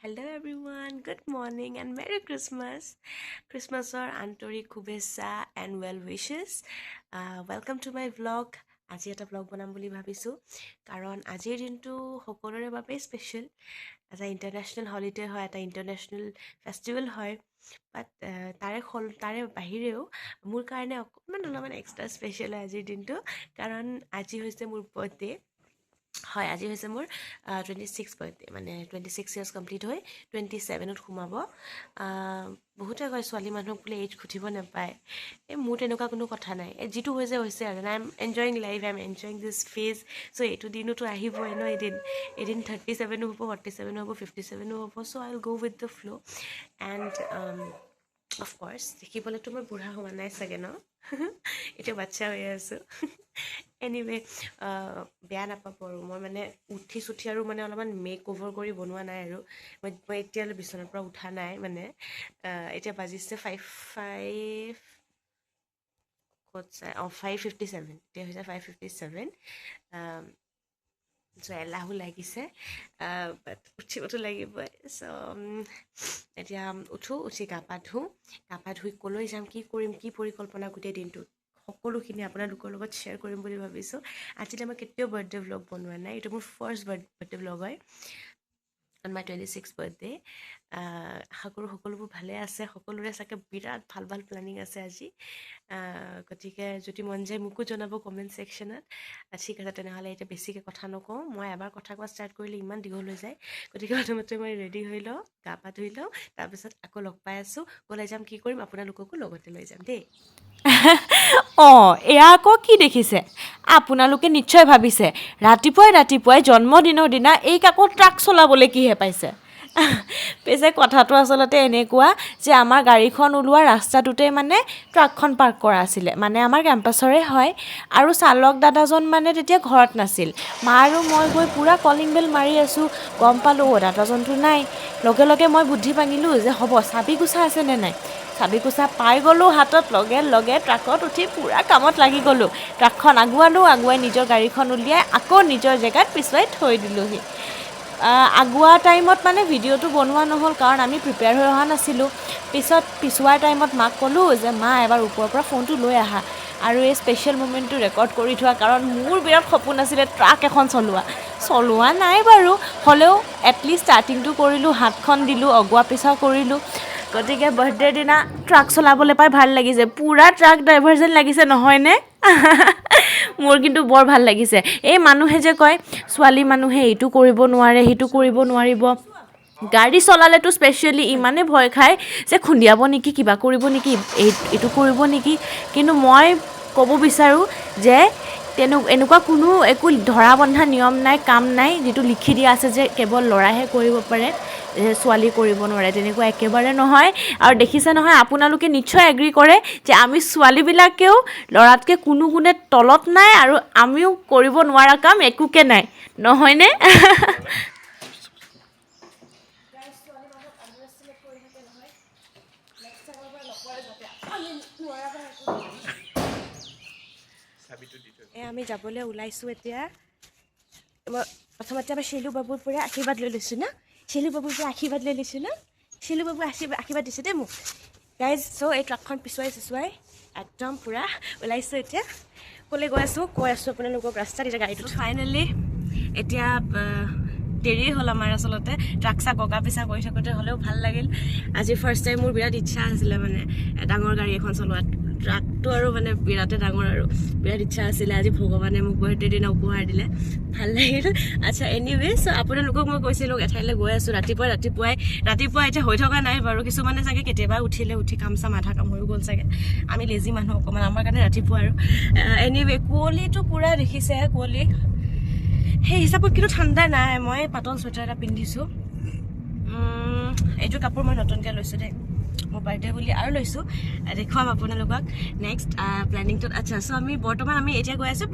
Hello everyone, good morning and Merry Christmas. Christmasৰ আন্তৰিক শুভেচ্ছা and well wishes. Welcome to my vlog. আজি এটা vlog বনাম বুলি ভাবিছোঁ কাৰণ আজিৰ দিনটো সকলোৰে বাবে স্পেচিয়েল। এটা ইণ্টাৰনেশ্যনেল হলিডে হয়, এটা ইণ্টাৰনেশ্যনেল ফেষ্টিভেল হয়, বাট তাৰে বাহিৰেও মোৰ কাৰণে অলপমান এক্সট্ৰা স্পেচিয়েল হয় আজিৰ দিনটো কাৰণ আজি হৈছে মোৰ বাৰ্থডে। হয়, আজি হৈছে মোৰ 26 বাৰ্থডে, মানে 26 ইয়াৰ্ছ কমপ্লিট হৈ 27ত সোমাব। বহুতে কয় ছোৱালী মানুহক বোলে এইজ সুধিব নাপায়। মোৰ তেনেকুৱা কোনো কথা নাই, যিটো হৈছে আৰু I am enjoying life, I am enjoying this phase. So' এইটো দিনোতো আহিবই ন, এদিন 37ও হ'ব, 47ও হ'ব, 57ও হ'ব। চ' আই উইল গ' উইথ দ্য ফ্ল' এণ্ড অফক'ৰ্ছ দেখিবলৈতো মই বুঢ়া হোৱা নাই চাগে ন, এতিয়া বাচ্চা হৈ আছোঁ। এনিৱে বেয়া নাপাব আৰু মই মানে উঠি আৰু মানে অলপমান মেক অভাৰ কৰি বনোৱা নাই আৰু মই এতিয়ালৈ বিচনাৰ পৰা উঠা নাই মানে। এতিয়া বাজিছে 5:57, এতিয়া হৈছে 5:57। চ' এলাহো লাগিছে, বাট উঠিবতো লাগিবই। চ' এতিয়া উঠি গা পা ধুই ক'লৈ যাম, কি কৰিম, কি পৰিকল্পনা গোটেই দিনটোত সকলোখিনি আপোনালোকৰ লগত শ্বেয়াৰ কৰিম বুলি ভাবিছোঁ। আজিলৈ মই কেতিয়াও বাৰ্থডে ভ্লগ বনোৱা নাই, এইটো মোৰ ফাৰ্ষ্ট বাৰ্থডে ভ্লগ হয় অন মাই 26 বাৰ্থডে। আশা কৰোঁ সকলোবোৰ ভালে আছে, সকলোৰে চাগে বিৰাট ভাল প্লেনিং আছে আজি। গতিকে যদি মন যায় মোকো জনাব কমেণ্ট ছেকশ্যনত। ঠিক আছে, তেনেহ'লে এতিয়া বেছিকৈ কথা নকওঁ, মই এবাৰ কথা কোৱা ষ্টাৰ্ট কৰিলে ইমান দীঘল হৈ যায়। গতিকে প্ৰথমতে মই ৰেডি হৈ লওঁ, গা পা ধুই লওঁ, তাৰপিছত আকৌ লগ পাই আছোঁ, ওলাই যাম, কি কৰিম আপোনালোককো লগতে লৈ যাম দেই। এয়া আকৌ কি দেখিছে? আপোনালোকে নিশ্চয় ভাবিছে ৰাতিপুৱাই জন্মদিনৰ দিনা এইক আকৌ ট্ৰাক চলাবলৈ কিহে পাইছে। পিছে কথাটো আচলতে এনেকুৱা যে আমাৰ গাড়ীখন ওলোৱা ৰাস্তাটোতেই মানে ট্ৰাকখন পাৰ্ক কৰা আছিলে, মানে আমাৰ কেম্পাছৰে হয়। আৰু চালক দাদাজন মানে তেতিয়া ঘৰত নাছিল। মা আৰু মই গৈ পূৰা কলিং বেল মাৰি আছোঁ, গম পালোঁ দাদাজনটো নাই। লগে লগে মই বুদ্ধি ভাঙিলোঁ যে হ'ব চাবি কোচা আছেনে নাই। চাবি কোচা পাই গ'লোঁ হাতত, লগে ট্ৰাকত উঠি পূৰা কামত লাগি গ'লোঁ। ট্ৰাকখন আগুৱাই নিজৰ গাড়ীখন উলিয়াই আকৌ নিজৰ জেগাত পিছুৱাই থৈ দিলোঁহি। আগুৱা টাইমত মানে ভিডিঅ'টো বনোৱা নহ'ল কাৰণ আমি প্ৰিপেয়াৰ হৈ অহা নাছিলোঁ। পিছুৱাৰ টাইমত মাক ক'লোঁ যে মা এবাৰ ওপৰৰ পৰা ফোনটো লৈ আহা আৰু এই স্পেচিয়েল মুমেণ্টটো ৰেকৰ্ড কৰি থোৱা, কাৰণ মোৰ বিৰাট সপোন আছিলে ট্ৰাক এখন চলোৱা নাই বাৰু, হ'লেও এটলিষ্ট ষ্টাৰ্টিংটো কৰিলোঁ, হাতখন দিলোঁ, অগোৱা পিছা কৰিলোঁ। গতিকে বাৰ্থডেৰ দিনা ট্ৰাক চলাবলৈ পাই ভাল লাগিছে, পূৰা ট্ৰাক ড্ৰাইভাৰ যেন লাগিছে নহয়নে? মোৰ কিন্তু বৰ ভাল লাগিছে। এই মানুহে যে কয় ছোৱালী মানুহে এইটো কৰিব নোৱাৰে, সেইটো কৰিব নোৱাৰিব, গাড়ী চলালেতো স্পেচিয়েলি ইমানেই ভয় খায় যে খুন্দিয়াব নেকি, কিবা কৰিব নেকি, এইটো কৰিব নেকি। কিন্তু মই ক'ব বিচাৰোঁ যে এনেকুৱা কোনো একো ধৰা বন্ধা নিয়ম নাই, কাম নাই যিটো লিখি দিয়া আছে যে কেৱল ল'ৰাইহে কৰিব পাৰে, ছোৱালী কৰিব নোৱাৰে, তেনেকুৱা একেবাৰে নহয়। আৰু দেখিছে নহয়, আপোনালোকে নিশ্চয় এগ্ৰী কৰে যে আমি ছোৱালীবিলাকেও ল'ৰাতকৈ কোনো গুণে তলত নাই, আৰু আমিও কৰিব নোৱাৰা কাম একোকে নাই, নহয়নে? আমি যাবলৈ ওলাইছোঁ এতিয়া। মই প্ৰথমতে আমাৰ শিলু বাবুৰ পৰা আশীৰ্বাদ লৈ লৈছোঁ ন, শিলু বাবুৰ আশীৰ্বাদ দিছে দেই মোক গাইজ। চ' এই ট্ৰাকখন পিছুৱাই একদম পূৰা ওলাইছোঁ এতিয়া। ক'লৈ কৈ আছোঁ আপোনালোকক ৰাস্তাত। এতিয়া গাড়ীটোত ফাইনেলি এতিয়া দেৰি হ'ল আমাৰ আচলতে, ট্ৰাক চাক অগা পিছা কৰি থাকোঁতে, হ'লেও ভাল লাগিল। আজি ফাৰ্ষ্ট টাইম মোৰ বিৰাট ইচ্ছা আছিলে মানে ডাঙৰ গাড়ী এখন চলোৱাত। ট্ৰাকটো আৰু মানে বিৰাটে ডাঙৰ আৰু বিৰাট ইচ্ছা আছিলে। আজি ভগৱানে মোক বাৰ্থডে দিনা উপহাৰ দিলে, ভাল লাগিল। আচ্ছা, এনিৱেজ আপোনালোকক মই কৈছিলোঁ এঠাইলৈ গৈ আছোঁ ৰাতিপুৱা এতিয়া হৈ থকা নাই বাৰু। কিছুমানে চাগে কেতিয়াবা উঠি কাম চাম আধা কাম হৈ গ'ল চাগে, আমি লেজি মানুহ অকণমান, আমাৰ কাৰণে ৰাতিপুৱা আৰু। এনিৱে কুঁৱলীটো পূৰা দেখিছে, কুঁৱলী সেই হিচাপত কিন্তু ঠাণ্ডা নাই। মই পাতল চুৱেটাৰ এটা পিন্ধিছোঁ, এইটো কাপোৰ মই নতুনকৈ লৈছোঁ দেই, মোৰ বাৰ্থডে বুলি আৰু লৈছোঁ, দেখুৱাম আপোনালোকক নেক্সট প্লেনিংটোত। আচ্ছা, চ' আমি এতিয়া গৈ আছোঁ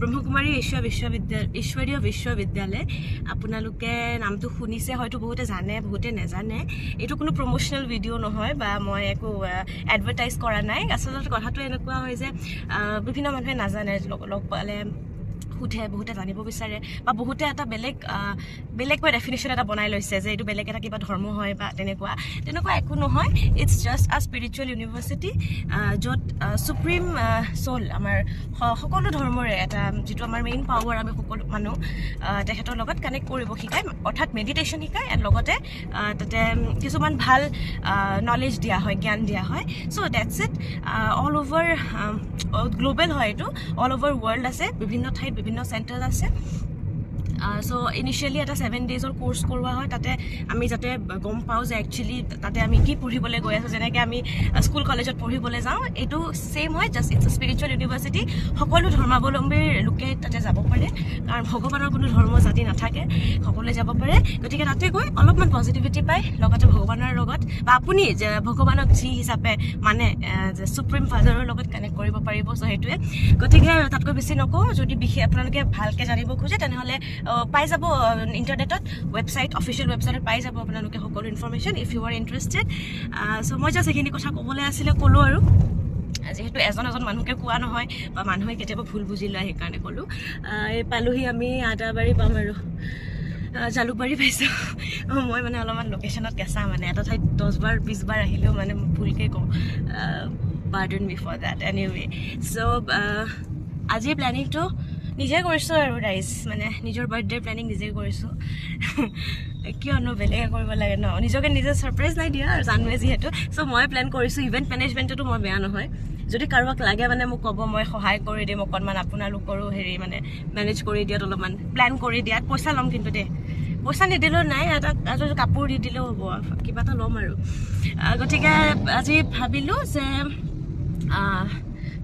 ব্ৰহ্মকুমাৰী ঈশ্বৰীয় বিশ্ববিদ্যালয়। আপোনালোকে নামটো শুনিছে হয়তো, বহুতে জানে, বহুতে নাজানে। এইটো কোনো প্ৰমোচনেল ভিডিঅ' নহয় বা মই একো এডভাৰটাইজ কৰা নাই। আচলতে কথাটো এনেকুৱা হয় যে বিভিন্ন মানুহে নাজানে, লগ পালে সোধে, বহুতে জানিব বিচাৰে বা বহুতে এটা বেলেগকৈ ডেফিনেশ্যন এটা বনাই লৈছে যে এইটো বেলেগ এটা কিবা ধৰ্ম হয় বা তেনেকুৱা একো নহয়। ইটছ জাষ্ট আ স্পিৰিচুৱেল ইউনিভাৰ্চিটি য'ত চুপ্ৰিম চ'ল আমাৰ সকলো ধৰ্মৰে এটা যিটো আমাৰ মেইন পাৱাৰ আমি সকলো মানুহ তেখেতৰ লগত কানেক্ট কৰিব শিকায়, অৰ্থাৎ মেডিটেশ্যন শিকায় এণ্ড লগতে তাতে কিছুমান ভাল নলেজ দিয়া হয়, জ্ঞান দিয়া হয়। So' that's it. All over global হয় এইটো, অল অভাৰ ৱৰ্ল্ড আছে, বিভিন্ন ঠাইত বিভিন্ন চেণ্টাৰ আছে। চ' ইনিচিয়েলি এটা 7 days কোৰ্চ কৰোৱা হয়, তাতে আমি যাতে গম পাওঁ যে একচুৱেলি তাতে আমি কি পঢ়িবলৈ গৈ আছোঁ। যেনেকৈ আমি স্কুল কলেজত পঢ়িবলৈ যাওঁ, এইটো ছেইম হয়, জাষ্ট ইটছ স্পিৰিচুৱেল ইউনিভাৰ্চিটি। সকলো ধৰ্মাৱলম্বীৰ লোকে তাতে যাব পাৰে, কাৰণ ভগৱানৰ কোনো ধৰ্ম জাতি নাথাকে, সকলোৱে যাব পাৰে। গতিকে তাতে গৈ অলপমান পজিটিভিটি পায়, লগতে ভগৱানৰ লগত বা আপুনি যে ভগৱানক যি হিচাপে মানে যে চুপ্ৰিম ফাদাৰৰ লগত কানেক্ট কৰিব পাৰিব। চ' সেইটোৱে। গতিকে তাতকৈ বেছি নকওঁ। যদি বিশেষ আপোনালোকে ভালকৈ জানিব খোজে তেনেহ'লে পাই যাব ইণ্টাৰনেটত, অফিচিয়েল ৱেবছাইটত পাই যাব আপোনালোকে সকলো information if you are interested. So' মই জাষ্ট সেইখিনি কথা ক'বলৈ আছিলে, ক'লোঁ আৰু যিহেতু এজন মানুহকে কোৱা নহয় বা মানুহে কেতিয়াবা ভুল বুজি লয়, সেইকাৰণে ক'লোঁ। এই পালোহি আমি আদাবাৰী পাম আৰু জালুকবাৰী পাইছোঁ। মই মানে অলপমান লোকেশ্যনত কেঁচা, মানে এটা ঠাইত 10 বাৰ 20 বাৰ আহিলেও মানে ভুলকৈ কওঁ, পাৰ্ডন মি ফৰ দেট। এনিৱে চ' আজিৰ প্লেনিংটো নিজে কৰিছোঁ আৰু ৰাইজ, মানে নিজৰ বাৰ্থডে প্লেনিং নিজে কৰিছোঁ। কিয়নো বেলেগে কৰিব লাগে ন, নিজকে নিজে ছাৰপ্ৰাইজ নাই দিয়া আৰু জানোৱে যিহেতু। চ' মই প্লেন কৰিছোঁ। ইভেণ্ট মেনেজমেণ্টতো মই বেয়া নহয়, যদি কাৰোবাক লাগে মানে মোক ক'ব, মই সহায় কৰি দিম অকণমান, আপোনালোকৰো হেৰি মানে মেনেজ কৰি দিয়াত, অলপমান প্লেন কৰি দিয়াত। পইচা ল'ম কিন্তু দেই, পইচা নিদিলেও নাই, এটা কাপোৰ দি দিলেও হ'ব, কিবা এটা ল'ম আৰু। গতিকে আজি ভাবিলোঁ যে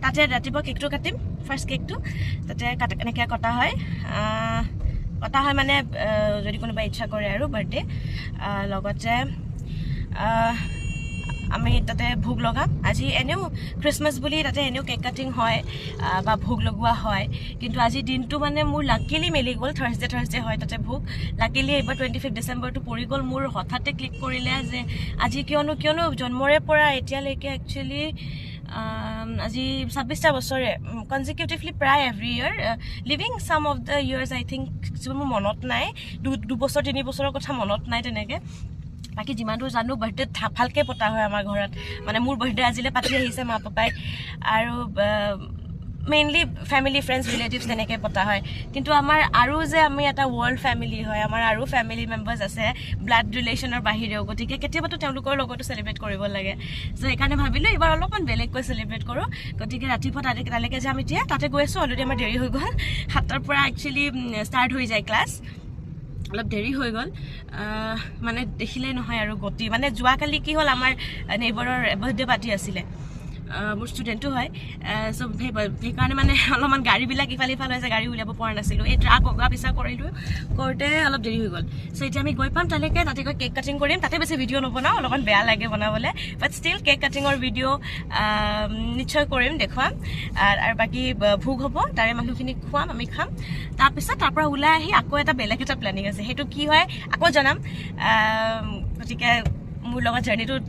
তাতে ৰাতিপুৱা কেকটো কাটিম, ফাৰ্ষ্ট কেকটো তাতে এনেকৈ কটা হয় মানে যদি কোনোবাই ইচ্ছা কৰে আৰু বাৰ্থডে। লগতে আমি তাতে ভোগ লগাম। আজি এনেও খ্ৰীষ্টমাছ বুলি তাতে এনেও কেক কাটিং হয় বা ভোগ লগোৱা হয়, কিন্তু আজিৰ দিনটো মানে মোৰ লাকিলি মিলি গ'ল। থাৰ্ছডে হয় তাতে ভোগ। লাকিলি এইবাৰ 25 ডিচেম্বৰটো পৰি গ'ল। মোৰ হঠাতে ক্লিক কৰিলে যে আজি কিয়নো জন্মৰে পৰা এতিয়ালৈকে একচুৱেলি আজি 26টা বছৰে কনজিকিউটিভলি প্ৰায় every year living some of the years I think, যিবোৰ মোৰ মনত নাই, 2 বছৰ 3 বছৰৰ কথা মনত নাই তেনেকৈ। বাকী যিমান দূৰ জানো বাৰ্থডে ভালকৈ পতা হয় আমাৰ ঘৰত, মানে মোৰ বাৰ্থডে আজিলৈ পাতি আহিছে মা পাপাই, আৰু মেইনলি ফেমিলি ফ্ৰেণ্ডছ ৰিলেটিভছ তেনেকৈ পতা হয়। কিন্তু আমাৰ আৰু যে আমি এটা ৱৰ্ল্ড ফেমিলি হয়, আমাৰ আৰু ফেমিলি মেম্বাৰ্ছ আছে ব্লাড ৰিলেশ্যনৰ বাহিৰেও, গতিকে কেতিয়াবাতো তেওঁলোকৰ লগতো চেলিব্ৰেট কৰিব লাগে। চ' সেইকাৰণে ভাবিলোঁ এইবাৰ অলপমান বেলেগকৈ চেলিব্ৰেট কৰোঁ। গতিকে ৰাতিপুৱা তালৈকে যাম। এতিয়া তাতে গৈ আছোঁ, অলৰেডি আমাৰ দেৰি হৈ গ'ল, 7টাৰ পৰা একচুৱেলি ষ্টাৰ্ট হৈ যায় ক্লাছ, অলপ দেৰি হৈ গ'ল। মানে দেখিলেই নহয় আৰু গতি, মানে যোৱাকালি কি হ'ল, আমাৰ নেইবাৰৰ বাৰ্থডে পাৰ্টি আছিলে, মোৰ ষ্টুডেণ্টো হয়। চ' সেইকাৰণে মানে অলপমান গাড়ীবিলাক ইফাল হৈছে, গাড়ী উলিয়াব পৰা নাছিলোঁ, এই ট্ৰাক অগা পিছা কৰোঁতে অলপ দেৰি হৈ গ'ল। চ' এতিয়া আমি গৈ পাম তালৈকে, তাতে গৈ কেক কাটিং কৰিম। তাতে বেছি ভিডিঅ' নবনাওঁ, অলপমান বেয়া লাগে বনাবলৈ, বাট ষ্টিল কেক কাটিঙৰ ভিডিঅ' নিশ্চয় কৰিম, দেখুৱাম। আৰু বাকী ভোগ হ'ব, তাৰে মানুহখিনিক খুৱাম, আমি খাম। তাৰপিছত তাৰ পৰা ওলাই আহি আকৌ বেলেগ এটা প্লেনিং আছে, সেইটো কি হয় আকৌ জনাম। গতিকে মোৰ লগত জাৰ্ণিটোত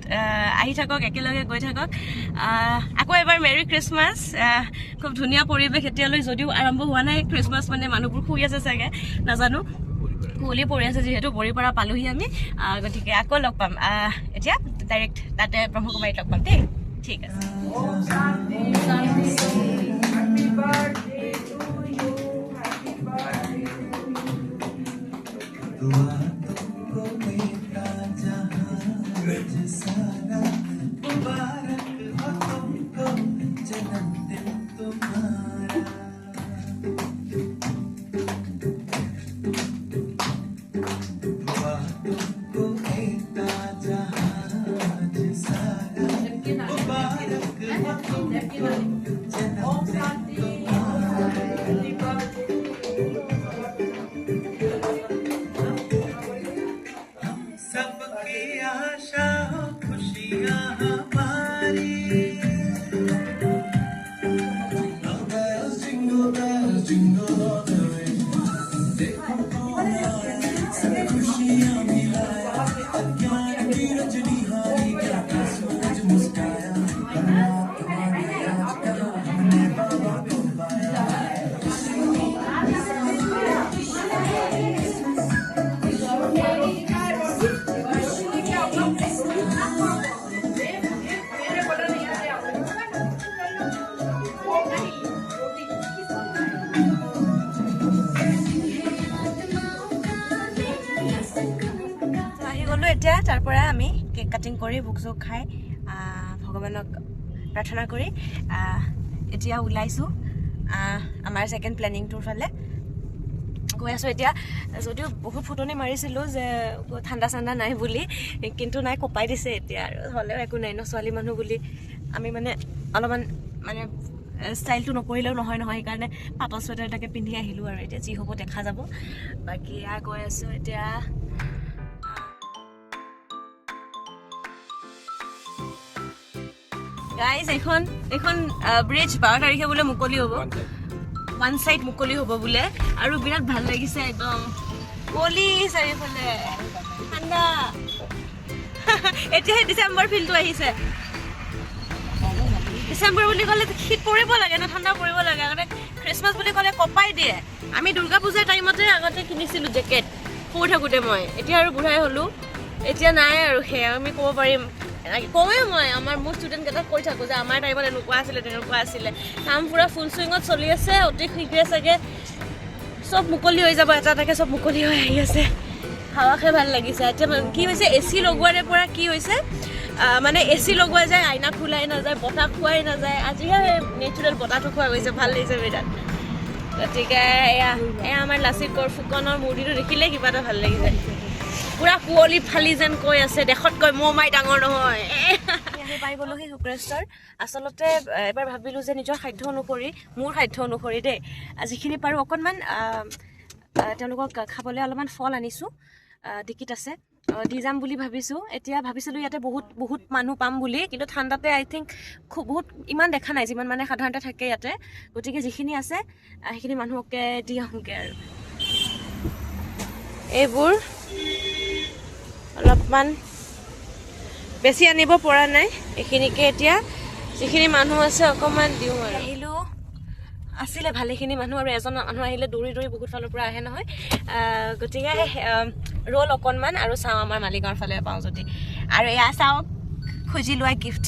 আহি থাকক, একেলগে গৈ থাকক। আকৌ এবাৰ মেৰি খ্ৰীষ্টমাছ। খুব ধুনীয়া পৰিৱেশ এতিয়ালৈ, যদিও আৰম্ভ হোৱা নাই খ্ৰীষ্টমাছ, মানে মানুহবোৰ শুই আছে চাগে, নাজানো, কুঁৱলী পৰি আছে যিহেতু, বৰিপাৰা পালোহি আমি। গতিকে আকৌ লগ পাম, এতিয়া ডাইৰেক্ট তাতে ব্ৰহ্মকুমাৰীত লগ পাম দেই। ঠিক আছে। এতিয়া তাৰ পৰা আমি কেক কাটিং কৰি ভোগ চোগ খাই ভগৱানক প্ৰাৰ্থনা কৰি এতিয়া ওলাইছোঁ আমাৰ ছেকেণ্ড প্লেনিংটোৰ ফালে গৈ আছোঁ এতিয়া। যদিও বহুত ফুটনি মাৰিছিলোঁ যে ঠাণ্ডা চাণ্ডা নাই বুলি, কিন্তু নাই কপাই দিছে এতিয়া আৰু হ'লেও একো নাই ন, ছোৱালী মানুহ বুলি আমি মানে অলপমান মানে ষ্টাইলটো নকৰিলেও নহয় সেইকাৰণে পাতল চুৱেটাৰ এটাকে পিন্ধি আহিলোঁ আৰু এতিয়া যি হ'ব দেখা যাব। বাকী গৈ আছোঁ এতিয়া। গাইজ এইখন ব্ৰিজ 12 তাৰিখে বোলে মুকলি হ'ব, ওৱান চাইড মুকলি হ'ব বোলে, আৰু বিৰাট ভাল লাগিছে একদম কুঁৱলী চাৰিওফালে ঠাণ্ডা। এতিয়াহে ডিচেম্বৰ ফিলটো আহিছে। ডিচেম্বৰ বুলি ক'লে শীত পৰিব লাগে ন, ঠাণ্ডা পৰিব লাগে। আগতে খ্ৰীষ্টমাছ বুলি ক'লে কপাই দিয়ে। আমি দুৰ্গা পূজাৰ টাইমতে আগতে কিনিছিলোঁ জেকেট সৰু থাকোঁতে মই, এতিয়া আৰু বুঢ়াই হ'লোঁ, এতিয়া নাই আৰু সেয়া আমি ক'ব পাৰিম। কওঁৱে মই মোৰ ষ্টুডেণ্টকেইটাক কৈ থাকোঁ যে আমাৰ টাইমত এনেকুৱা আছিলে তেনেকুৱা আছিলে। কাম পূৰা ফুল চুইঙত চলি আছে, অতি শীঘ্ৰে চাগে চব মুকলি হৈ যাব, এটা এটাকৈ চব মুকলি হৈ আহি আছে। হাৱা খাই ভাল লাগিছে। এতিয়া কি হৈছে, AC লগোৱাৰে পৰা কি হৈছে মানে AC লগোৱা যায়, আইনা খোলাই নাযায়, বতাহ খোৱাই নাযায়। আজিহে নেচাৰেল বতাহটো খোৱা গৈছে, ভাল লাগিছে বিৰাট। গতিকে এয়া আমাৰ লাচিত বৰফুকনৰ মূৰ্তিটো দেখিলে কিবা এটা ভাল লাগিছে। পুৰা কুঁৱলী ফালি যেন কৈ আছে, দেশতকৈ মাই ডাঙৰ নহয়। আহি পাই গ'লোহি শুক্ৰেশ্বৰ। আচলতে এবাৰ ভাবিলোঁ যে নিজৰ সাধ্য অনুসৰি, মোৰ সাধ্য অনুসৰি দেই, যিখিনি পাৰোঁ অকণমান তেওঁলোকক খাবলৈ অলপমান ফল আনিছোঁ, ডিকিত আছে, দি যাম বুলি ভাবিছোঁ। এতিয়া ভাবিছিলোঁ ইয়াতে বহুত মানুহ পাম বুলি, কিন্তু ঠাণ্ডাতে আই থিংক বহুত ইমান দেখা নাই যিমান মানে সাধাৰণতে থাকে ইয়াতে। গতিকে যিখিনি আছে সেইখিনি মানুহকে দি আহোঁগৈ আৰু। এইবোৰ অলপমান বেছি আনিব পৰা নাই, এইখিনিকে এতিয়া যিখিনি মানুহ আছে অকণমান দিওঁ আৰু। আহিলোঁ, আছিলে ভালেখিনি মানুহ, আৰু এজন মানুহ আহিলে দৌৰি বহুত ফালৰ পৰা আহে নহয়। গতিকে ৰ'ল অকণমান আৰু চাওঁ আমাৰ মালিগাঁৱৰ ফালে পাওঁ যদি। আৰু এয়া চাওক, খুজি লোৱা গিফ্ট।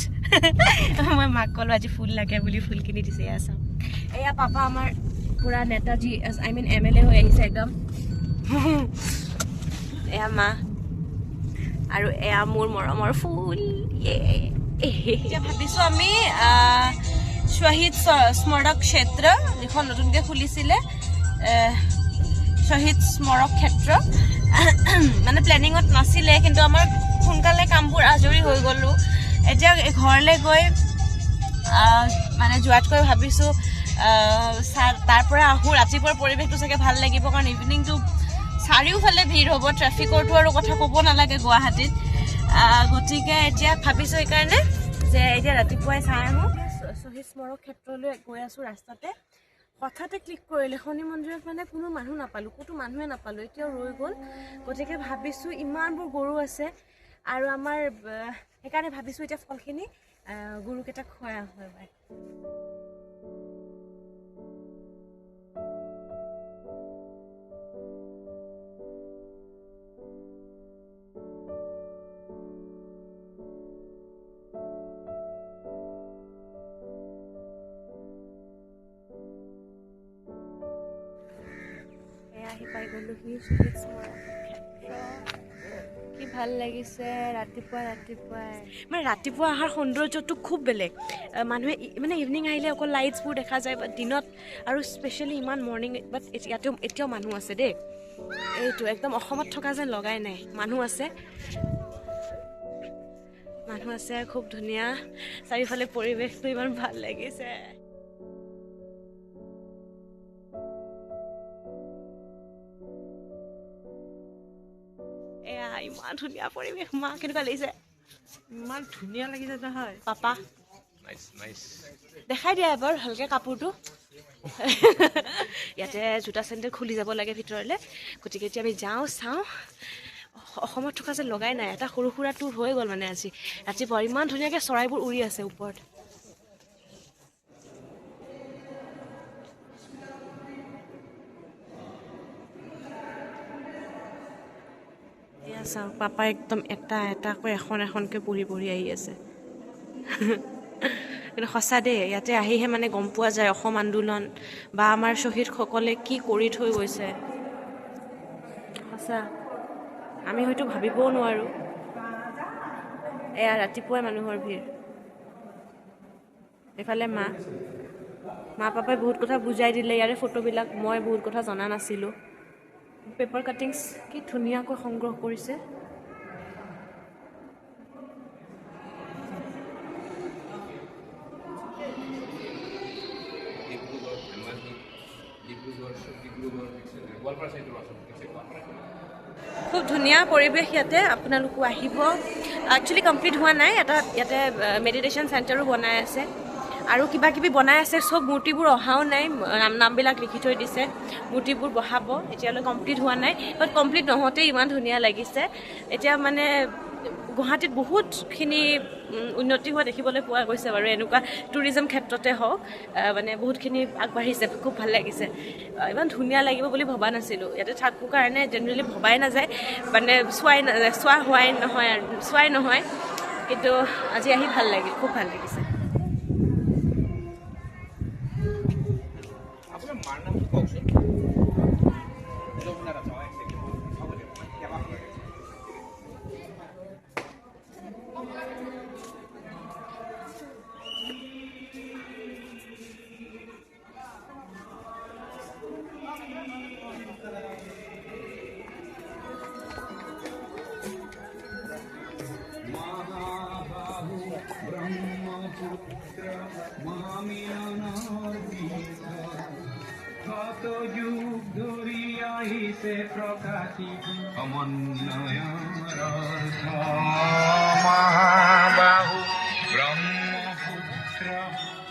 মই মাক ক'লোঁ আজি ফুল লাগে বুলি, ফুল কিনি দিছে। এয়া চাওক, এয়া পাপা আমাৰ পূৰা নেতাজী MLA হৈ আহিছে একদম। এয়া মা, আৰু এয়া মোৰ মৰমৰ ফুল। এতিয়া ভাবিছোঁ আমি শ্বহীদ স্মাৰক ক্ষেত্ৰ, যিখন নতুনকৈ খুলিছিলে, শ্বহীদ স্মাৰক ক্ষেত্ৰ, মানে প্লেনিঙত নাছিলে, কিন্তু আমাৰ সোনকালে কামবোৰ আজৰি হৈ গ'লোঁ। এতিয়া ঘৰলৈ গৈ মানে যোৱাতকৈ ভাবিছোঁ তাৰ পৰা আহোঁ। ৰাতিপুৱাৰ পৰিৱেশটো চাগে ভাল লাগিব, কাৰণ ইভিনিংটো চাৰিওফালে ভিৰ হ'ব, ট্ৰেফিকৰটো আৰু কথা ক'ব নালাগে গুৱাহাটীত। গতিকে এতিয়া ভাবিছোঁ সেইকাৰণে যে এতিয়া ৰাতিপুৱাই চাই আহোঁ। শ্বহীদ স্মাৰক ক্ষেত্ৰলৈ গৈ আছোঁ ৰাস্তাতে, হঠাতে ক্লিক কৰিলে শনি মন্দিৰত মানে কোনো মানুহ নাপালোঁ, ক'তো মানুহে নাপালোঁ, এতিয়াও ৰৈ গ'ল। গতিকে ভাবিছোঁ ইমানবোৰ গৰু আছে, আৰু আমাৰ সেইকাৰণে ভাবিছোঁ এতিয়া ফলখিনি গৰুকেইটাক খুৱাই আহোঁ এবাৰ। আহি পাই গ'লোহি শ্বহীদ স্মাৰক ক্ষেত্ৰ। কি ভাল লাগিছে ৰাতিপুৱাই মানে ৰাতিপুৱা অহাৰ সৌন্দৰ্যটো খুব বেলেগ। মানুহে মানে ইভিনিং আহিলে অকল লাইটছবোৰ দেখা যায়, বাট দিনত আৰু স্পেচিয়েলি ইমান মৰ্ণিং, বাট এতিয়াও মানুহ আছে দেই। এইটো একদম অসমত থকা যেন লগাই নাই, মানুহ আছে খুব ধুনীয়া। চাৰিওফালে পৰিৱেশটো ইমান ভাল লাগিছে। এয়া ইমান ধুনীয়া পৰিৱেশ, মা কেনেকুৱা লাগিছে? ইমান ধুনীয়া লাগিছে নহয় পাপা। দেখাই দিয়া এবাৰ ভালকৈ কাপোৰটো। ইয়াতে জোতা চেণ্ডেল খুলি যাব লাগে ভিতৰলৈ। গতিকে এতিয়া আমি যাওঁ, চাওঁ। অসমত থকা যে লগাই নাই, এটা সৰু সুৰা টুৰ হৈ গ'ল মানে আজি ৰাতিপুৱা। ইমান ধুনীয়াকৈ চৰাইবোৰ উৰি আছে ওপৰত। এয়া চাওক, পাপা একদম এটাকৈ এখনকৈ পঢ়ি আহি আছে। কিন্তু সঁচা দেই, ইয়াতে আহিহে মানে গম পোৱা যায় অসম আন্দোলন বা আমাৰ শ্বহীদসকলে কি কৰি থৈ গৈছে। সঁচা আমি হয়তো ভাবিবও নোৱাৰোঁ। এয়া ৰাতিপুৱাই মানুহৰ ভিৰ। এইফালে মা পাপাই বহুত কথা বুজাই দিলে ইয়াৰে ফটোবিলাক, মই বহুত কথা জনা নাছিলোঁ। পেপাৰ কাটিংছ কি ধুনীয়াকৈ সংগ্ৰহ কৰিছে। খুব ধুনীয়া পৰিৱেশ ইয়াতে, আপোনালোকো আহিব। একচুৱেলি কমপ্লিট হোৱা নাই, এটা ইয়াতে মেডিটেশ্যন চেণ্টাৰো বনাই আছে আৰু কিবা কিবি বনাই আছে। চব মূৰ্তিবোৰ অহাও নাই, নামবিলাক লিখি থৈ দিছে, মূৰ্তিবোৰ বহাব। এতিয়ালৈ কমপ্লিট হোৱা নাই, বাট কমপ্লিট নহওঁতেই ইমান ধুনীয়া লাগিছে। এতিয়া মানে গুৱাহাটীত বহুতখিনি উন্নতি হোৱা দেখিবলৈ পোৱা গৈছে বাৰু, এনেকুৱা টুৰিজম ক্ষেত্ৰতে হওক, মানে বহুতখিনি আগবাঢ়িছে, খুব ভাল লাগিছে। ইমান ধুনীয়া লাগিব বুলি ভবা নাছিলোঁ। ইয়াতে থাকোঁ কাৰণে জেনেৰেলি ভবাই নাযায়, মানে চোৱাই নহয়, কিন্তু আজি আহি ভাল লাগিল, খুব ভাল লাগিছে। কত যুগ ধরি আহিছে প্রকাশিত সমন্বয়ৰ অৰ্থ মহাবাহু ব্ৰহ্মপুত্ৰ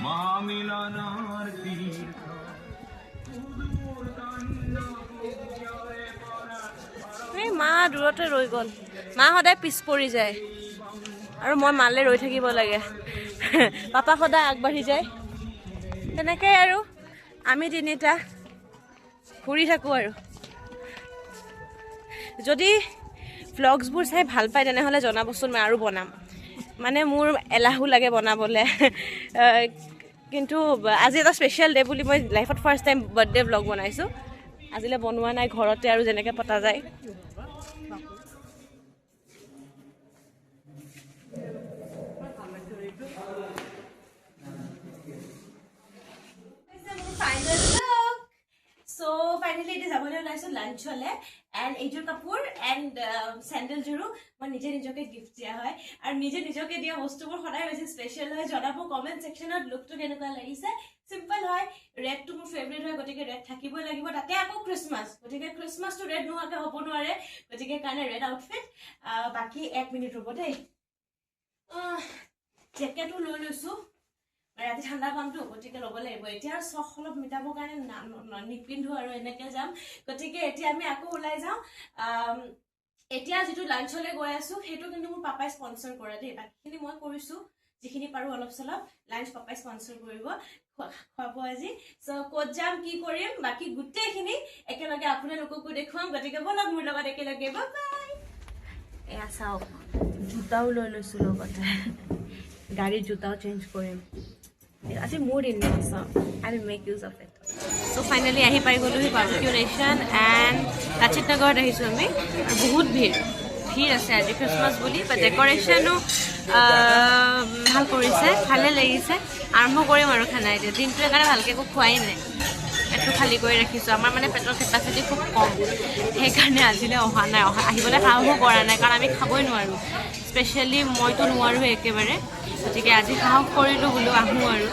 মহামিলনৰ তীৰ্থ এই মা দূৰতে ৰৈ গ'ল। মা সদায় পিছ পৰি যায় আৰু মই মালে ৰৈ থাকিব লাগে। পাপা সদায় আগবাঢ়ি যায়। তেনেকৈ আৰু আমি তিনিটা ঘূৰি থাকোঁ আৰু। যদি ভ্লগছবোৰ চাই ভাল পায় তেনেহ'লে জনাবচোন, মই আৰু বনাম। মানে মোৰ এলাহো লাগে বনাবলৈ। কিন্তু আজি এটা স্পেচিয়েল ডে বুলি মই লাইফত ফাৰ্ষ্ট টাইম বাৰ্থডে ভ্লগ বনাইছোঁ। আজিলৈ বনোৱা নাই, ঘৰতে আৰু যেনেকৈ পতা যায়। ফাইনেলি এতিয়া যাবলৈ ওলাইছোঁ লাঞ্চলৈ। এণ্ড এইযোৰ কাপোৰ এণ্ড চেণ্ডেলযোৰো মই নিজকে গিফ্ট দিয়া হয়, আৰু নিজকে দিয়া বস্তুবোৰ সদায় বেছি স্পেচিয়েল হয়। জনাব কমেণ্ট ছেকশ্যনত লুকটো কেনেকুৱা লাগিছে। চিম্পল হয়, ৰেডটো মোৰ ফেভৰেট হয়, গতিকে ৰেড থাকিবই লাগিব। তাতে আকৌ খ্ৰীষ্টমাছ, গতিকে খ্ৰীষ্টমাছটো ৰেড নোহোৱাকৈ হ'ব নোৱাৰে, গতিকে কাৰণে ৰেড আউটফিট। বাকী 1 মিনিট ৰ'ব দেই। জেকেটো লৈ লৈছোঁ, ৰাতি ঠাণ্ডা পামতো, গতিকে ল'ব লাগিব। এতিয়া আৰু চখ অলপ মিটাবৰ কাৰণে নিপিন্ধো আৰু এনেকৈ যাম। গতিকে এতিয়া আমি আকৌ ওলাই যাওঁ। এতিয়া যিটো লাঞ্চলৈ গৈ আছোঁ সেইটো কিন্তু মোৰ পাপাই স্পনচৰ কৰে দেই। বাকীখিনি মই কৰিছোঁ, যিখিনি পাৰোঁ অলপ চলপ। লাঞ্চ পাপাই স্পনচৰ কৰিব, খুৱাব আজি। চ' ক'ত যাম, কি কৰিম, বাকী গোটেইখিনি একেলগে আপোনালোককো দেখুৱাম। গতিকে বলক মোৰ লগত একেলগে, বাই বাই। এয়া চাওক, জোতাও লৈ লৈছোঁ লগতে, গাড়ীৰ জোতাও চেঞ্জ কৰিম। আজি মোৰ দিন চাওঁ, I will make use of it. So' finally আহি পাই গ'লোহি বাৰ্বিকিউ নেশ্যন এণ্ড লাচিত নগৰত আহিছোঁ আমি। আৰু বহুত ভিৰ আছে আজি খ্ৰীষ্টমাছ বুলি। বা ডেক'ৰেশ্যনো ভাল কৰিছে, ভালে লাগিছে। আৰম্ভ কৰিম আৰু খানা এতিয়া। দিনটো সেইকাৰণে ভালকৈ একো খোৱাই নাই, পেটটো খালী কৰি ৰাখিছোঁ। আমাৰ মানে পেটৰ কেপাচিটি খুব কম, সেইকাৰণে আজিলৈ অহা নাই, আহিবলৈ সাহসো কৰা নাই, কাৰণ আমি খাবই নোৱাৰোঁ। স্পেচিয়েলি মইতো নোৱাৰোঁ একেবাৰে, গতিকে আজি সাহস কৰিলোঁ বোলো আহোঁ আৰু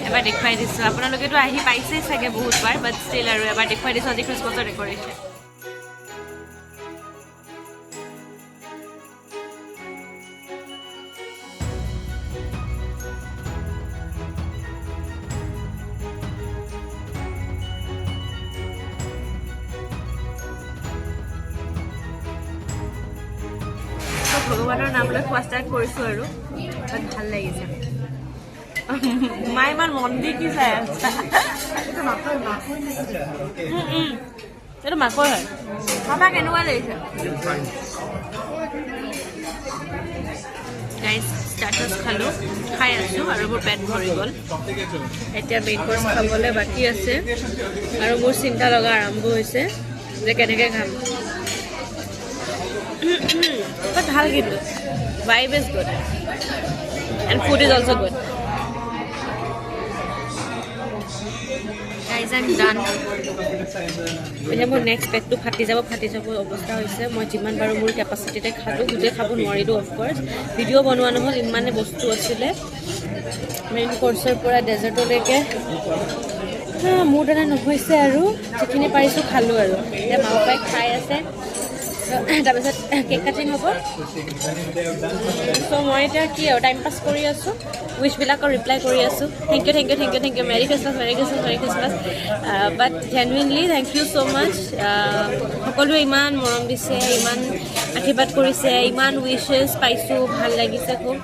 এবাৰ দেখুৱাই দিছোঁ। আপোনালোকেতো আহি পাইছেই চাগে বহুতবাৰ, বাট ষ্টিল আৰু এবাৰ দেখুৱাই দিছোঁ আজি খ্ৰীষ্টমাছৰ ডেক'ৰেশ্যন। ভগৱানৰ নাম লৈ খোৱা ষ্টাৰ্ট কৰিছোঁ আৰু ভাল লাগিছে। মায়ে ইমান মন দি কি চাই আছে? এইটো মাকৈ হয়। খাবা কেনেকুৱা লাগিছে? গাইজ ষ্টাৰ্টাৰ্ছ খালোঁ, খাই আছোঁ আৰু মোৰ পেট ভৰি গ'ল। এতিয়া মেইন কৰ্চ খাবলৈ বাকী আছে আৰু মোৰ চিন্তা লগা আৰম্ভ হৈছে যে কেনেকৈ খাম। But ভাল কিন্তু vibe is good and food is also good. Guys, I'm done. এতিয়া মোৰ নেক্সট পেকটো ফাটি যাব অৱস্থা হৈছে মই যিমান বাৰু মোৰ কেপাচিটিতে খালোঁ গোটেই খাব নোৱাৰিলোঁ অফক'ৰ্ছ ভিডিঅ' বনোৱা নহ'ল ইমানে বস্তু আছিলে মেইন কৰ্চৰ পৰা ডেজাৰ্টলৈকে মোৰ দ্বাৰা নহৈছে আৰু যিখিনি পাৰিছোঁ খালোঁ আৰু এতিয়া মা পাপাই খাই আছে তাৰপিছত কেক কাটিং হ'ব চ' মই এতিয়া কি আৰু টাইম পাছ কৰি আছোঁ উইচবিলাকৰ ৰিপ্লাই কৰি আছোঁ thank you merry Christmas but genuinely thank you so' much সকলোৱে ইমান মৰম দিছে ইমান আশীৰ্বাদ কৰিছে ইমান উইচেছ পাইছোঁ ভাল লাগিছে খুব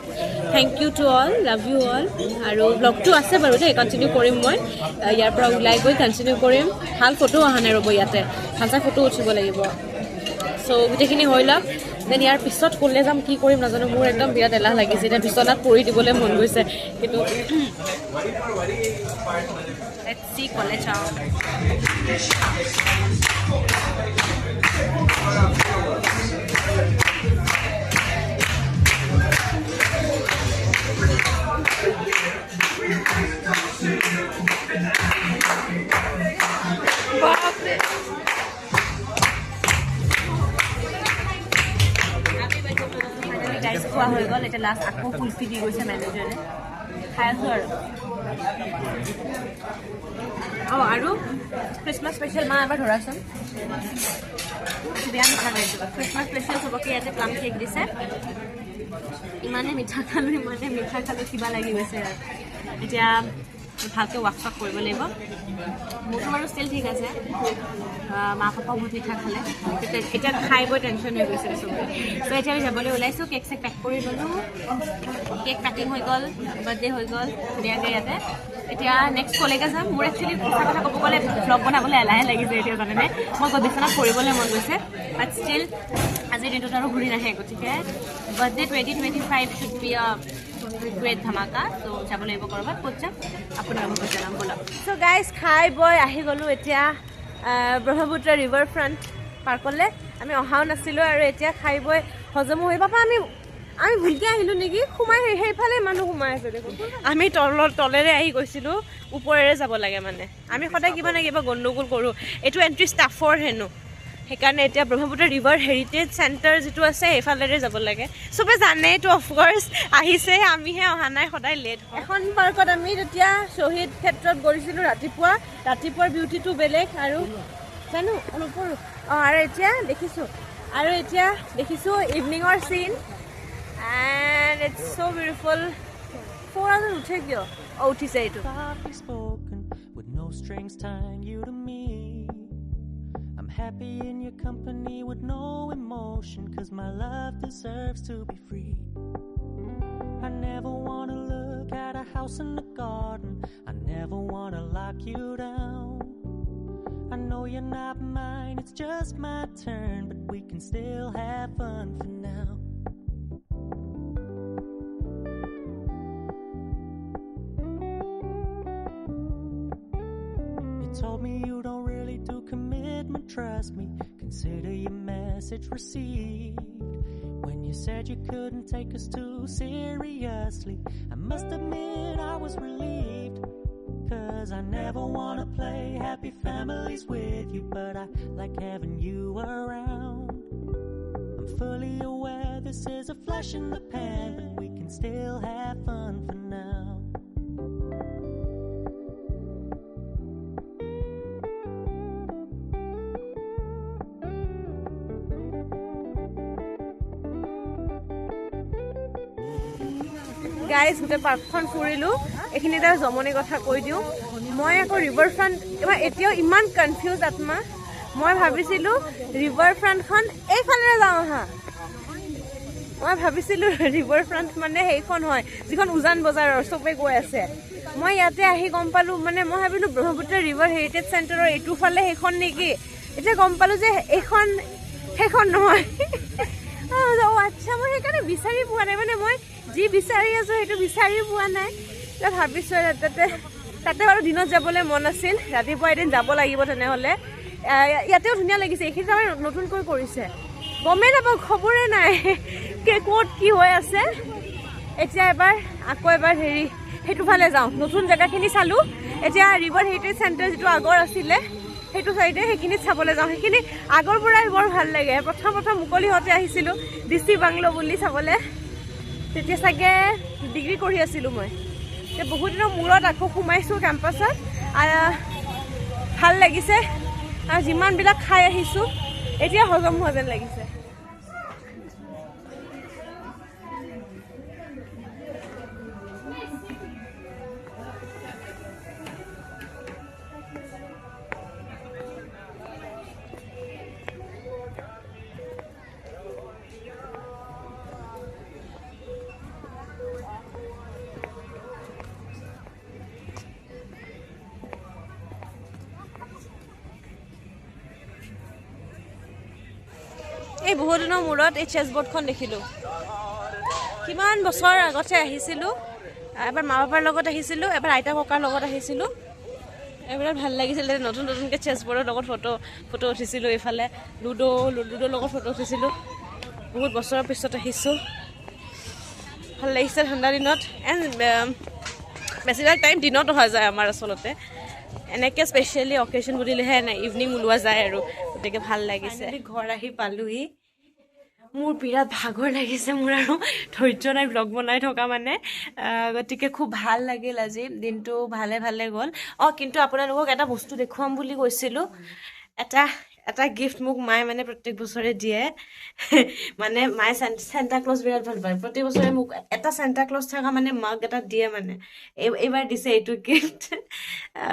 thank you to all love you all আৰু ব্লগটো আছে বাৰু দেই কণ্টিনিউ কৰিম মই ইয়াৰ পৰা ওলাই গৈ কণ্টিনিউ কৰিম ভাল ফটো অহা নাই ৰ'ব ইয়াতে ভাল চাই ফটো উঠিব লাগিব চ' গোটেইখিনি হৈ লওক দেন ইয়াৰ পিছত ক'লে যাম কি কৰিম নাজানো মোৰ একদম বিৰাট এলাহ লাগিছে এতিয়া বিচনাত পৰি দিবলৈ মন গৈছে কিন্তু লেটছ সি ক'লে চাওঁ খোৱা হৈ গ'ল এতিয়া লাষ্ট আকৌ কুলফি দি গৈছে মেনেজাৰে খাই আছোঁ আৰু খ্ৰীষ্টমাছ স্পেচিয়েল মা এবাৰ ধৰাচোন বেয়া মিঠা খাইছোঁ খ্ৰীষ্টমাছ স্পেচিয়েল চবকে ইয়াতে প্লাম কেক দিছে ইমানে মিঠা খালোঁ কিবা লাগি গৈছে এতিয়া ভালকৈ ৱাক কৰিব লাগিব মোৰতো বাৰু ষ্টিল ঠিক আছে মা পাপাও বহুত মিঠা খালে এতিয়া খাই বৈ টেনশ্যন হৈ গৈছে চবৰে চ' এতিয়া আমি যাবলৈ ওলাইছোঁ কেক চেক পেক কৰি গ'লোঁ কেক পেকিং হৈ গ'ল বাৰ্থডে হৈ গ'ল ধুনীয়াকৈ ইয়াতে এতিয়া নেক্সট কলেকে যাম মোৰ একচুৱেলি সঁচা কথা ক'ব গ'লে ভ্লগ বনাবলৈ এলাহে লাগিছে এতিয়া জানেনে মই গৈ বিচনাত কৰিবলৈ মন গৈছে বাট ষ্টিল আজিৰ দিনটোত আৰু ঘূৰি নাহে গতিকে বাৰ্থডে 2025 শুড বি গ্ৰেট ধামাকা ত' যাব লাগিব ক'ৰবাত ক'ত যাম আপোনালোকক জনাম ব'লক চ' গাইজ খাই বৈ আহি গ'লোঁ এতিয়া ব্ৰহ্মপুত্ৰ ৰিভাৰ ফ্ৰণ্ট পাৰ্কলৈ আমি অহাও নাছিলোঁ আৰু এতিয়া খাই বৈ হজমো হৈ পাপা আমি ভুলকৈ আহিলোঁ নেকি সেইফালে মানুহ সোমাই আছে দেখোন আমি তলেৰে আহি গৈছিলোঁ ওপৰেৰে যাব লাগে মানে আমি সদায় কিবা না কিবা গণ্ডগোল কৰোঁ এইটো এণ্ট্ৰি ষ্টাফৰ হেনো সেইকাৰণে এতিয়া ব্ৰহ্মপুত্ৰ ৰিভাৰ হেৰিটেজ চেণ্টাৰ যিটো আছে সেইফালেৰে যাব লাগে চবে জানে এইটো অফক'ৰ্ছ আহিছে আমিহে অহা নাই সদায় লেট হয় এখন পাৰ্কত আমি তেতিয়া শ্বহীদ ক্ষেত্ৰত গৈছিলোঁ ৰাতিপুৱাৰ বিউটিটো বেলেগ আৰু জানো নপঢ়োঁ আৰু এতিয়া দেখিছোঁ ইভিনিঙৰ চিন এণ্ড ইটছ ছ' বিউটিফুল 4,000 উঠে কিয় উঠিছে এইটো Happy in your company with no emotion, 'cause my love deserves to be free. I never wanna look at a house in the garden, I never wanna lock you down. I know you're not mine, it's just my turn, but we can still have fun for now. You told me you don't really do commitment, trust me, consider your message received. When you said you couldn't take us too seriously, I must admit I was relieved. 'Cause I never wanna play happy families with you, but I like having you around. I'm fully aware this is a flash in the pan, but we can still have fun for now. Guys গোটেই পাৰ্কখন ফুৰিলোঁ এইখিনিতে জমনি কথা কৈ দিওঁ মই আকৌ ৰিভাৰ ফ্ৰণ্ট এতিয়াও ইমান কনফিউজ আত্মা মই ভাবিছিলোঁ ৰিভাৰ ফ্ৰণ্টখন এইফালেৰে যাওঁ হা মই ভাবিছিলোঁ ৰিভাৰ ফ্ৰণ্ট মানে সেইখন হয় যিখন উজান বজাৰৰ চবে গৈ আছে মই ইয়াতে আহি গম পালোঁ মানে মই ভাবিলোঁ ব্ৰহ্মপুত্ৰ ৰিভাৰ হেৰিটেজ চেণ্টাৰৰ এইটো ফালে সেইখন নেকি এতিয়া গম পালোঁ যে সেইখন নহয় আচ্ছা মই সেইকাৰণে বিচাৰি পোৱা নাই মানে মই যি বিচাৰি আছোঁ সেইটো বিচাৰি পোৱা নাই ভাবিছোঁ তাতে বাৰু দিনত যাবলৈ মন আছিল ৰাতিপুৱা এদিন যাব লাগিব তেনেহ'লে ইয়াতেও ধুনীয়া লাগিছে এইখিনি আমাৰ নতুনকৈ কৰিছে গমেই নাপাওঁ, খবৰে নাই ক'ত কি হৈ আছে। এতিয়া আকৌ এবাৰ সেইটো ফালে যাওঁ, নতুন জেগাখিনি চালোঁ। এতিয়া ৰিভাৰ হেৰিটেজ চেণ্টাৰ যিটো আগৰ আছিলে সেইটো চাইডে সেইখিনিত চাবলৈ যাওঁ। সেইখিনি আগৰ পৰাই বৰ ভাল লাগে। প্ৰথম মুকলিহঁতে আহিছিলোঁ DC বাংলো বুলি চাবলৈ, তেতিয়া চাগে ডিগ্ৰী কৰি আছিলোঁ মই। এতিয়া বহুত দিনৰ মূৰত আকৌ সোমাইছোঁ কেম্পাছত, ভাল লাগিছে। আৰু যিমানবিলাক খাই আহিছোঁ এতিয়া হজম হোৱা যেন লাগিছে। এই বহুত দিনৰ মূৰত এই চেছ বৰ্ডখন দেখিলোঁ। কিমান বছৰ আগতে আহিছিলোঁ, এবাৰ মা পাপাৰ লগত আহিছিলোঁ, এবাৰ আইতা ককাৰ লগত আহিছিলোঁ। এবাৰ ভাল লাগিছিলে, নতুনকৈ চেছ বৰ্ডৰ লগত ফটো উঠিছিলোঁ। এইফালে লুডোৰ লগত ফটো উঠিছিলোঁ। বহুত বছৰৰ পিছত আহিছোঁ, ভাল লাগিছে ঠাণ্ডা দিনত। বেছিভাগ টাইম দিনত অহা যায় আমাৰ আচলতে, এনেকৈ স্পেচিয়েলি অকেশ্যন বুলিলেহে ইভিনিং ওলোৱা যায় আৰু, গতিকে ভাল লাগিছে। ঘৰ আহি পালোহি, মোৰ বিৰাট ভাগৰ লাগিছে, মোৰ আৰু ধৈৰ্য নাই ব্লগ বনাই থকা মানে। গতিকে খুব ভাল লাগিল আজি দিনটো, ভালে গ'ল। কিন্তু আপোনালোকক এটা বস্তু দেখুৱাম বুলি কৈছিলোঁ। এটা গিফ্ট মোক মায়ে মানে প্ৰত্যেক বছৰে দিয়ে। মানে মায়ে চেণ্টা ক্লজ বিৰাট ভাল পায়, প্ৰতি বছৰে মোক এটা চেণ্টা ক্লজ থকা মানে মাক এটা দিয়ে মানে। এইবাৰ দিছে এইটো গিফ্ট।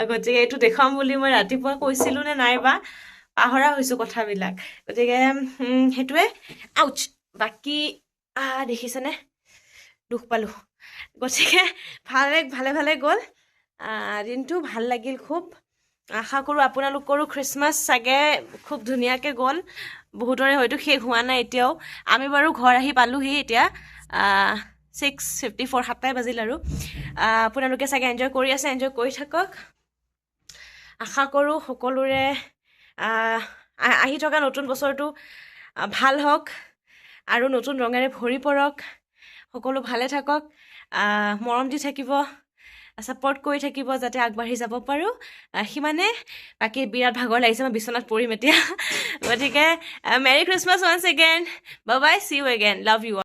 গতিকে এইটো দেখুৱাম বুলি মই ৰাতিপুৱা কৈছিলোঁ নে নাইবা পাহৰা হৈছোঁ কথাবিলাক। গতিকে সেইটোৱে। আউচ, বাকী দেখিছেনে, দুখ পালোঁ। গতিকে ভালে গ'ল দিনটো, ভাল লাগিল খুব। আশা কৰোঁ আপোনালোকৰো খ্ৰীষ্টমাছ চাগে খুব ধুনীয়াকৈ গ'ল। বহুতৰে হয়তো শেষ হোৱা নাই এতিয়াও। আমি বাৰু ঘৰ আহি পালোহি এতিয়া 6:54, 7টাই বাজিল আৰু। আপোনালোকে চাগে এনজয় কৰি আছে, এনজয় কৰি থাকক। আশা কৰোঁ সকলোৰে আহি থকা নতুন বছৰটো ভাল হওক আৰু নতুন ৰঙেৰে ভৰি পৰক। সকলো ভালে থাকক, মৰম দি থাকিব, ছাপৰ্ট কৰি থাকিব, যাতে আগবাঢ়ি যাব পাৰোঁ। সিমানে। বাকী বিৰাট ভাগৰ লাগিছে, মই বিচনাত পৰিম এতিয়া। গতিকে merry Christmas once again, bye bye, see you again, love U.